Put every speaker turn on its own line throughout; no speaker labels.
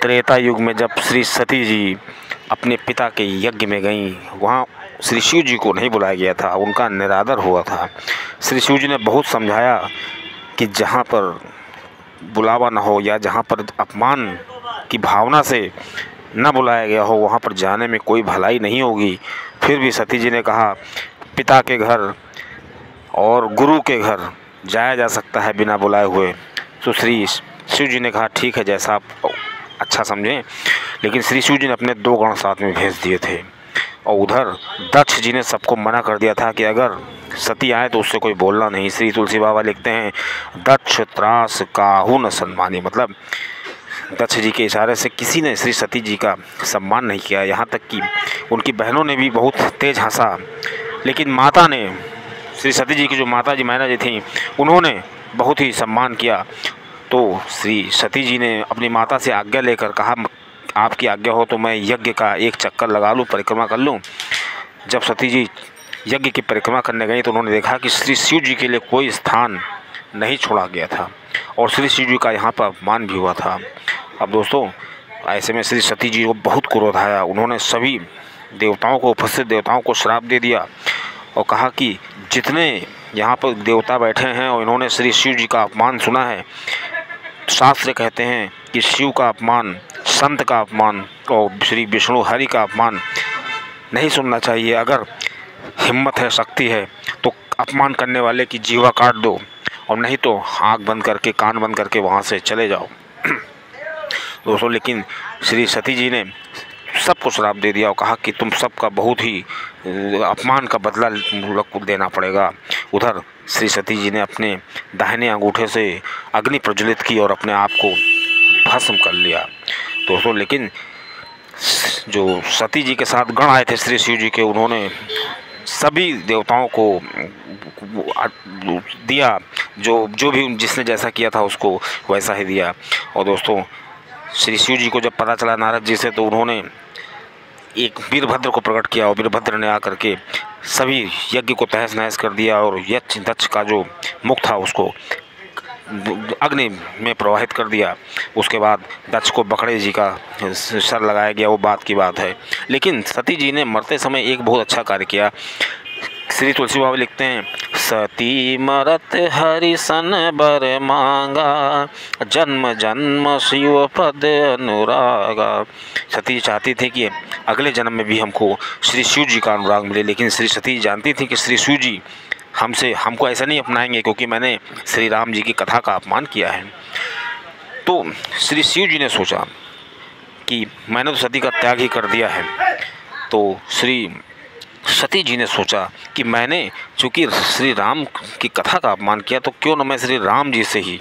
त्रेता युग में जब श्री सती जी अपने पिता के यज्ञ में गईं, वहाँ श्री शिव जी को नहीं बुलाया गया था, उनका निरादर हुआ था। श्री शिव जी ने बहुत समझाया कि जहाँ पर बुलावा न हो या जहाँ पर अपमान की भावना से न बुलाया गया हो, वहाँ पर जाने में कोई भलाई नहीं होगी। फिर भी सती जी ने कहा, पिता के घर और गुरु के घर जाया जा सकता है बिना बुलाए हुए। तो श्री शिव जी ने कहा, ठीक है, जैसा आप अच्छा समझें। लेकिन श्री शिव जी ने अपने 2 गण साथ में भेज दिए थे, और उधर दक्ष जी ने सबको मना कर दिया था कि अगर सती आए तो उससे कोई बोलना नहीं। श्री तुलसी बाबा लिखते हैं, दक्ष त्रास काहू न सम्मानी, मतलब दक्ष जी के इशारे से किसी ने श्री सती जी का सम्मान नहीं किया। यहाँ तक कि उनकी बहनों ने भी बहुत तेज़ हंसा, लेकिन माता ने, श्री सती जी की जो माता जी मैना जी थी, उन्होंने बहुत ही सम्मान किया। तो श्री सती जी ने अपनी माता से आज्ञा लेकर कहा, आपकी आज्ञा हो तो मैं यज्ञ का एक चक्कर लगा लूँ, परिक्रमा कर लूँ। जब सती जी यज्ञ की परिक्रमा करने गई तो उन्होंने देखा कि श्री शिव जी के लिए कोई स्थान नहीं छोड़ा गया था, और श्री शिव जी का यहाँ पर अपमान भी हुआ था। अब दोस्तों, ऐसे में श्री सती जी को बहुत क्रोध आया। उन्होंने सभी देवताओं को, उपस्थित देवताओं को श्राप दे दिया और कहा कि जितने यहाँ पर देवता बैठे हैं और इन्होंने श्री शिव जी का अपमान सुना है, शास्त्र कहते हैं कि शिव का अपमान, संत का अपमान और श्री विष्णु हरि का अपमान नहीं सुनना चाहिए। अगर हिम्मत है, शक्ति है, तो अपमान करने वाले की जीवा काट दो, और नहीं तो आँख बंद करके, कान बंद करके वहाँ से चले जाओ। दोस्तों, लेकिन श्री सती जी ने सबको श्राप दे दिया और कहा कि तुम सबका बहुत ही अपमान का बदला देना पड़ेगा। उधर श्री सती जी ने अपने दाहिने अंगूठे से अग्नि प्रज्वलित की और अपने आप को भस्म कर लिया। दोस्तों, लेकिन जो सती जी के साथ गण आए थे श्री शिव जी के, उन्होंने सभी देवताओं को दिया, जो भी जिसने जैसा किया था उसको वैसा ही दिया। और दोस्तों, श्री शिव जी को जब पता चला नारद जी से, तो उन्होंने एक वीरभद्र को प्रकट किया, और वीरभद्र ने आकर के सभी यज्ञ को तहस नहस कर दिया, और यक्ष दक्ष का जो मुख था उसको अग्नि में प्रवाहित कर दिया। उसके बाद दक्ष को बकरे जी का सर लगाया गया, वो बात की बात है। लेकिन सती जी ने मरते समय एक बहुत अच्छा कार्य किया। श्री तुलसी बाबा लिखते हैं, सती मरत हरि सन बर मांगा, जन्म जन्म शिव पद अनुरागा। सती चाहती थी कि अगले जन्म में भी हमको श्री शिव जी का अनुराग मिले, लेकिन श्री सती जानती थी कि श्री शिव जी हमको ऐसा नहीं अपनाएंगे, क्योंकि मैंने श्री राम जी की कथा का अपमान किया है। तो श्री शिव जी ने सोचा कि मैंने तो सती का त्याग ही कर दिया है। तो श्री सती जी ने सोचा कि मैंने चूँकि श्री राम की कथा का अपमान किया, तो क्यों न मैं श्री राम जी से ही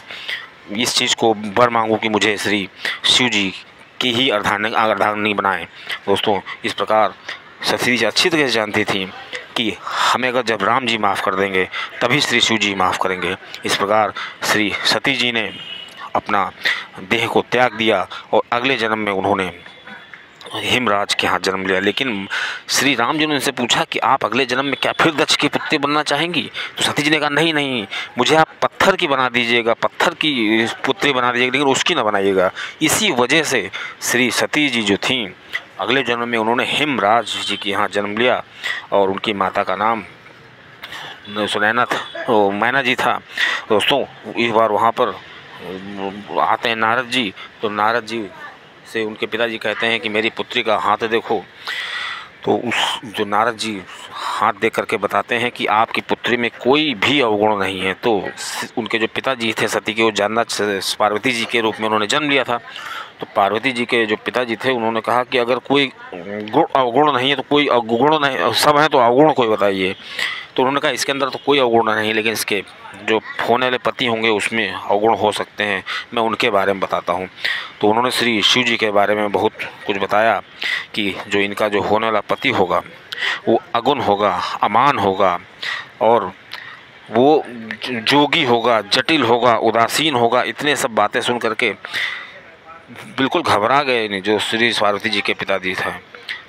इस चीज़ को वर मांगूँ कि मुझे श्री शिव जी की ही अर्धांगिनी बनाएं। दोस्तों, इस प्रकार सती जी अच्छी तरह से जानती थी कि हमें अगर जब राम जी माफ़ कर देंगे तभी श्री शिव जी माफ़ करेंगे। इस प्रकार श्री सती जी ने अपना देह को त्याग दिया, और अगले जन्म में उन्होंने हिमराज के यहाँ जन्म लिया। लेकिन श्री राम जी ने उनसे पूछा कि आप अगले जन्म में क्या फिर दक्ष की पुत्री बनना चाहेंगी? तो सती जी ने कहा, नहीं नहीं, मुझे आप पत्थर की बना दीजिएगा, पत्थर की पुत्री बना दीजिएगा, लेकिन उसकी ना बनाइएगा। इसी वजह से श्री सती जी जो थीं, अगले जन्म में उन्होंने हिमराज जी के यहाँ जन्म लिया, और उनकी माता का नाम सुनैना था, मैना जी था। दोस्तों, इस बार वहाँ पर आते हैं नारद जी, तो नारद जी से उनके पिताजी कहते हैं कि मेरी पुत्री का हाथ देखो। तो उस जो नारद जी हाथ देख करके बताते हैं कि आपकी पुत्री में कोई भी अवगुण नहीं है। तो उनके जो पिताजी थे सती के, वो जन्नत पार्वती जी के रूप में उन्होंने जन्म लिया था। तो पार्वती जी के जो पिताजी थे, उन्होंने कहा कि अगर कोई अवगुण नहीं है तो कोई अवगुण नहीं, सब है तो अवगुण कोई बताइए। तो उन्होंने कहा इसके अंदर तो कोई अवगुण नहीं, लेकिन इसके जो होने वाले पति होंगे उसमें अवगुण हो सकते हैं, मैं उनके बारे में बताता हूँ। तो उन्होंने श्री शिव जी के बारे में बहुत कुछ बताया कि जो इनका जो होने वाला पति होगा वो अगुण होगा, अमान होगा, और वो जोगी होगा, जटिल होगा, उदासीन होगा। इतने सब बातें सुन करके बिल्कुल घबरा गए नहीं जो श्री पार्वती जी के पिताजी थे।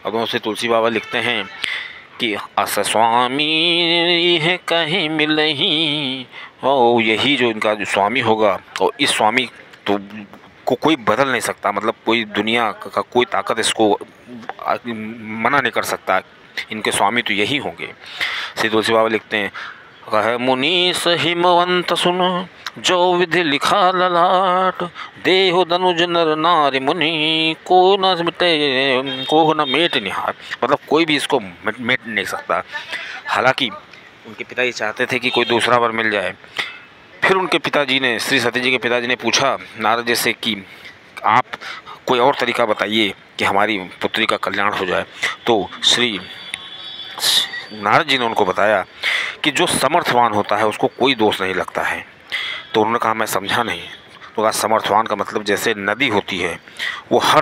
अब उनसे तुलसी बाबा लिखते हैं कि अस स्वामी है कहीं मिलही, और यही जो इनका जो स्वामी होगा, और इस स्वामी तो को कोई बदल नहीं सकता, मतलब कोई दुनिया का कोई ताकत इसको मना नहीं कर सकता, इनके स्वामी तो यही होंगे। श्री तुलसी बाबा लिखते हैं, कहे मुनीस हिमवंत सुनो, जो विधि लिखा ललाट, देहो दनुज नर नारी मुनि, को न मिटे को न मेट निहार। मतलब कोई भी इसको मेट नहीं सकता। हालांकि उनके पिताजी चाहते थे कि कोई दूसरा वर मिल जाए। फिर उनके पिताजी ने, श्री सती जी के पिताजी ने पूछा नारद जी से कि आप कोई और तरीका बताइए कि हमारी पुत्री का कल्याण हो जाए। तो श्री नारद जी ने उनको बताया कि जो समर्थवान होता है उसको कोई दोष नहीं लगता है। तो उन्होंने कहा मैं समझा नहीं। तो कहा समर्थवान का मतलब जैसे नदी होती है, वो हर